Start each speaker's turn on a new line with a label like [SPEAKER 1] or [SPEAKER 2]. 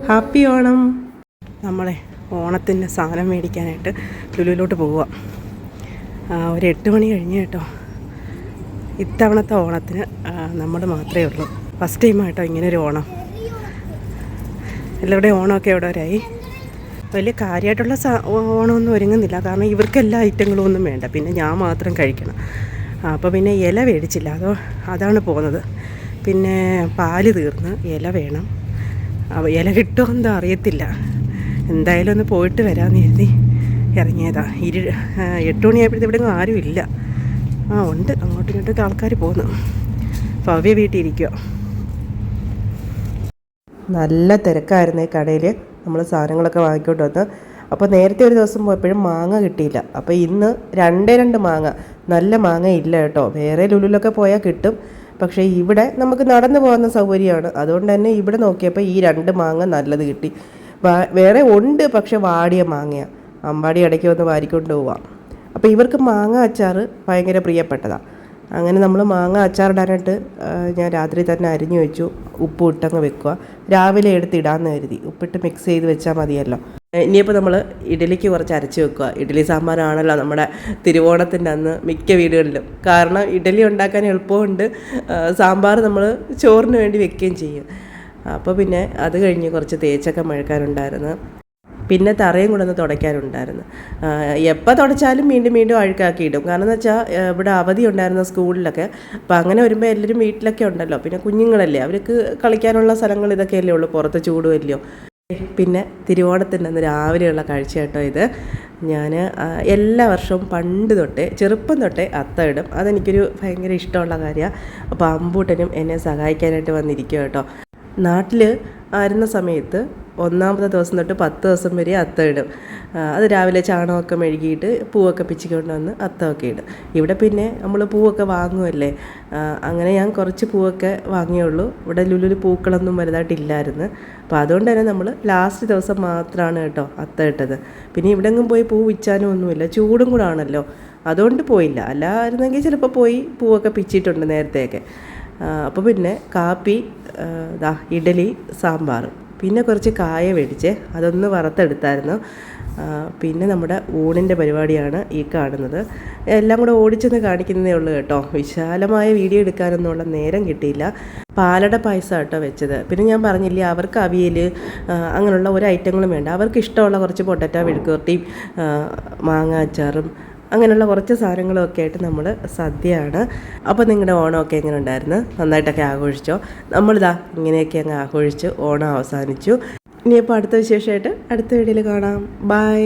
[SPEAKER 1] Happy Onam. നമ്മളെ ഓണത്തിൻ്റെ സാധനം മേടിക്കാനായിട്ട് ലുലുവിലോട്ട് പോവുക. ഒരു 8 മണി കഴിഞ്ഞ് കേട്ടോ. ഇത്തവണത്തെ ഓണത്തിന് നമ്മൾ മാത്രമേ ഉള്ളൂ. ഫസ്റ്റ് ടൈമായിട്ടോ ഇങ്ങനൊരു ഓണം. എല്ലാവരുടെയും ഓണമൊക്കെ എവിടെവരായി. വലിയ കാര്യമായിട്ടുള്ള ഓണമൊന്നും ഒരുങ്ങുന്നില്ല, കാരണം ഇവർക്ക് എല്ലാ ഐറ്റങ്ങളും ഒന്നും വേണ്ട, പിന്നെ ഞാൻ മാത്രം കഴിക്കണം. അപ്പോൾ പിന്നെ ഇല മേടിച്ചില്ല, അതാണ് പോകുന്നത്. പിന്നെ പാല് തീർന്ന്, ഇല വേണം. ഇല കിട്ടുമോ എന്തോ അറിയത്തില്ല. എന്തായാലും ഒന്ന് പോയിട്ട് വരാമെന്ന് കരുതി ഇറങ്ങിയതാ. 8 മണിയായപ്പോഴത്തെ ഇവിടെ ആരും ഇല്ല. ഉണ്ട്, അങ്ങോട്ടും ഇങ്ങോട്ടൊക്കെ ആൾക്കാർ പോകുന്നു. ഭവ്യ വീട്ടിൽ ഇരിക്കുക. നല്ല തിരക്കായിരുന്നു ഈ കടയിൽ. നമ്മൾ സാധനങ്ങളൊക്കെ വാങ്ങിക്കൊണ്ട് വന്ന്. അപ്പോൾ നേരത്തെ ഒരു ദിവസം പോയപ്പോഴും മാങ്ങ കിട്ടിയില്ല. അപ്പോൾ ഇന്ന് 2 മാങ്ങ. നല്ല മാങ്ങ ഇല്ല കേട്ടോ. വേറെ ലുലുലൊക്കെ പോയാൽ കിട്ടും, പക്ഷേ ഇവിടെ നമുക്ക് നടന്നു പോകുന്ന സൗകര്യമാണ്. അതുകൊണ്ട് തന്നെ ഇവിടെ നോക്കിയപ്പോൾ ഈ 2 മാങ്ങ നല്ലത് കിട്ടി. വേറെ ഉണ്ട്, പക്ഷെ വാടിയ മാങ്ങയാണ്. അമ്പാടി ഇടയ്ക്ക് വന്ന് വാരിക്കൊണ്ട് പോവാം. അപ്പോൾ ഇവർക്ക് മാങ്ങ അച്ചാർ ഭയങ്കര പ്രിയപ്പെട്ടതാണ്. അങ്ങനെ നമ്മൾ മാങ്ങ അച്ചാറിടാനായിട്ട് ഞാൻ രാത്രി തന്നെ അരിഞ്ഞു വെച്ചു. ഉപ്പ് ഇട്ടങ്ങ് വെക്കുക. രാവിലെ എടുത്തിടാമെന്ന് കരുതി. ഉപ്പിട്ട് മിക്സ് ചെയ്ത് വെച്ചാൽ മതിയല്ലോ. ഇനിയിപ്പോൾ നമ്മൾ ഇഡലിക്ക് കുറച്ച് അരച്ച് വെക്കുക. ഇഡലി സാമ്പാറാണല്ലോ നമ്മുടെ തിരുവോണത്തിൻ്റെ അന്ന് മിക്ക വീടുകളിലും. കാരണം ഇഡലി ഉണ്ടാക്കാൻ എളുപ്പമുണ്ട്, സാമ്പാർ നമ്മൾ ചോറിന് വേണ്ടി വെക്കുകയും ചെയ്യും. അപ്പോൾ പിന്നെ അത് കഴിഞ്ഞ് കുറച്ച് തേച്ചൊക്കെ മെഴുക്കാനുണ്ടായിരുന്നു. പിന്നെ തറയും കൂടെ ഒന്ന് തുടയ്ക്കാനുണ്ടായിരുന്നു. എപ്പോൾ തുടച്ചാലും വീണ്ടും അഴുക്കാക്കി ഇടും. കാരണം എന്ന് വെച്ചാൽ ഇവിടെ അവധി ഉണ്ടായിരുന്ന സ്കൂളിലൊക്കെ. അപ്പോൾ അങ്ങനെ വരുമ്പോൾ എല്ലാവരും വീട്ടിലൊക്കെ ഉണ്ടല്ലോ. പിന്നെ കുഞ്ഞുങ്ങളല്ലേ, അവർക്ക് കളിക്കാനുള്ള സ്ഥലങ്ങൾ ഇതൊക്കെയല്ലേ ഉള്ളൂ, പുറത്ത് ചൂടുമല്ലയോ. പിന്നെ തിരുവോണത്തിൻ്റെ അന്ന് രാവിലെയുള്ള കാഴ്ച കേട്ടോ ഇത്. ഞാൻ എല്ലാ വർഷവും പണ്ട് തൊട്ടേ, ചെറുപ്പം തൊട്ടേ അത്തം ഇടും. അതെനിക്കൊരു ഭയങ്കര ഇഷ്ടമുള്ള കാര്യമാണ്. അപ്പോൾ അമ്പൂട്ടനും എന്നെ സഹായിക്കാനായിട്ട് വന്നിരിക്കുക കേട്ടോ. നാട്ടിൽ ആയിരുന്ന സമയത്ത് 1-ാമത്തെ ദിവസം തൊട്ട് 10 ദിവസം വരെ അത്തം ഇടും. അത് രാവിലെ ചാണകമൊക്കെ മെഴുകിയിട്ട് പൂവൊക്കെ പിച്ചിക്കൊണ്ട് വന്ന് അത്തമൊക്കെ ഇടും. ഇവിടെ പിന്നെ നമ്മൾ പൂവൊക്കെ വാങ്ങുമല്ലേ. അങ്ങനെ ഞാൻ കുറച്ച് പൂവൊക്കെ വാങ്ങിയുള്ളൂ. ഇവിടെ ലുലുവിൽ പൂക്കളൊന്നും വലുതായിട്ടില്ലായിരുന്നു. അപ്പോൾ അതുകൊണ്ട് തന്നെ നമ്മൾ ലാസ്റ്റ് ദിവസം മാത്രമാണ് കേട്ടോ അത്തം ഇട്ടത്. പിന്നെ ഇവിടെ എങ്ങും പോയി പൂ വിൽച്ചാനും ഒന്നുമില്ല, ചൂടും കൂടെ ആണല്ലോ. അതുകൊണ്ട് പോയില്ല. അല്ലായിരുന്നെങ്കിൽ ചിലപ്പോൾ പോയി പൂവൊക്കെ പിച്ചിട്ടുണ്ട് നേരത്തെയൊക്കെ. അപ്പോൾ പിന്നെ കാപ്പി, ഇഡലി, സാമ്പാർ, പിന്നെ കുറച്ച് കായ മേടിച്ച് അതൊന്ന് വറുത്തെടുത്തായിരുന്നു. പിന്നെ നമ്മുടെ ഊണിൻ്റെ പരിപാടിയാണ് ഈ കാണുന്നത്. എല്ലാം കൂടെ ഓടിച്ചൊന്ന് കാണിക്കുന്നതേ ഉള്ളൂ കേട്ടോ. വിശാലമായ വീഡിയോ എടുക്കാനൊന്നുള്ള നേരം കിട്ടിയില്ല. പാലട പായസം കേട്ടോ വെച്ചത്. പിന്നെ ഞാൻ പറഞ്ഞില്ലേ, അവർക്ക് അവിയൽ അങ്ങനെയുള്ള ഒരു ഐറ്റങ്ങളും വേണ്ട. അവർക്ക് ഇഷ്ടമുള്ള കുറച്ച് പൊട്ടറ്റ മെഴുക്കുവരട്ടിയും മാങ്ങ അച്ചാറും അങ്ങനെയുള്ള കുറച്ച് സാധനങ്ങളൊക്കെ ആയിട്ട് നമ്മൾ സദ്യയാണ്. അപ്പോൾ നിങ്ങളുടെ ഓണമൊക്കെ എങ്ങനെ ഉണ്ടായിരുന്നു? നന്നായിട്ടൊക്കെ ആഘോഷിച്ചോ? നമ്മളിതാ ഇങ്ങനെയൊക്കെ അങ്ങ് ആഘോഷിച്ച് ഓണം അവസാനിച്ചു. ഇനിയിപ്പോൾ അടുത്ത വിശേഷമായിട്ട് അടുത്ത വീഡിയോയിൽ കാണാം. ബൈ.